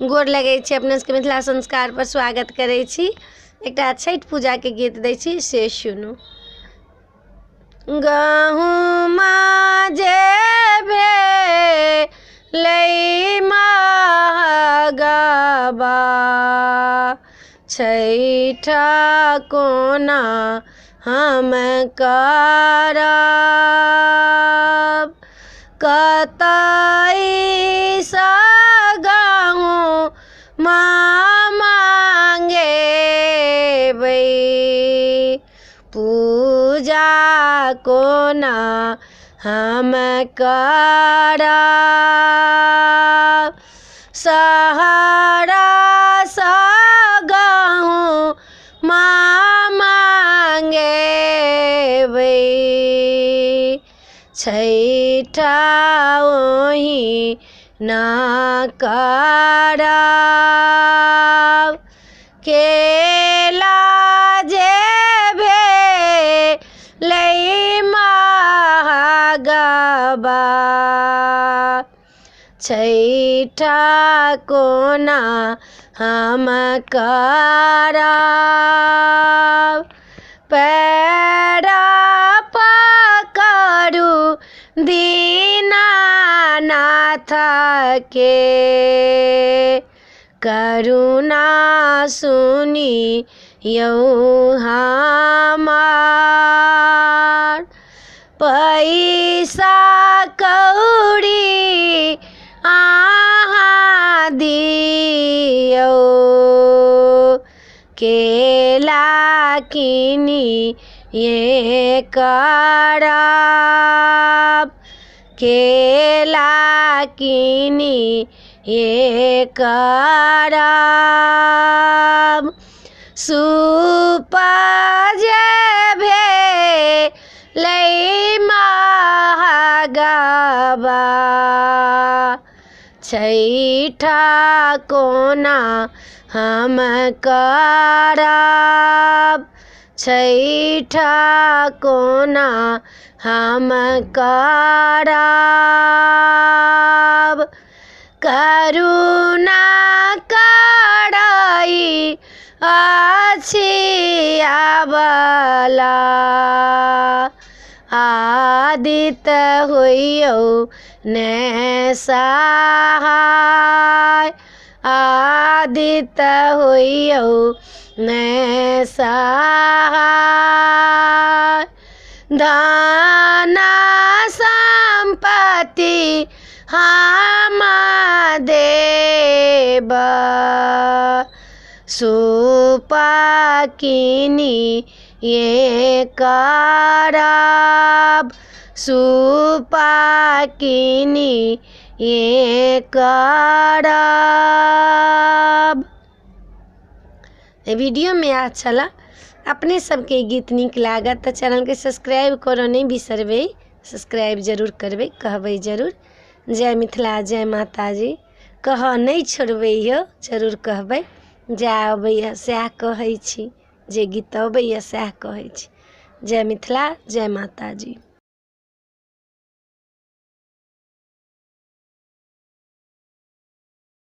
गोर लगै छी अपने सबके मिथिला संस्कार पर स्वागत करै छी। एकटा छठ पूजा के गीत दै छी से सुनू। गहुमा जे भेलै महगबा छठ कोना हम करब, कतई सँ गहुँ मांगेबै, पूजा कोना हम करब, सहरा सँ गहुँ मांगेबै, छठ ओहि ना करब, केला जे भेलै महगबा छठ कोना हम करब, पैर पकड़ू दीनानाथ के, करुणा सुनियौ हमार, पैसा कौड़ी अहाँ दियौ, केला किनिए करब, केला किनिए करब, सूप जे भेलै महगबा छठ कोना हम करब, छठ कोना हम करब, करुणा करई अछि आबला, आदित होइयौ ने सहाय, आदित होइयौ ने सहाय, धन संपत्ति हम देब, सूप किनिए करब, सूप किनिए करब। वीडियो में अच्छा ला अपने सबके गीत नीक लागत तो चैनल के सब्सक्राइब करो नहीं बिसरबै, सब्सक्राइब जरूर करबै, कहबै जरूर जय मिथिला जय माता जी, कह नहीं छोड़बै जरूर कहबै, जे अबैया सएह कहै छी, जे गीत अबैया सएह कहै छी। जय मिथिला जय माता जी।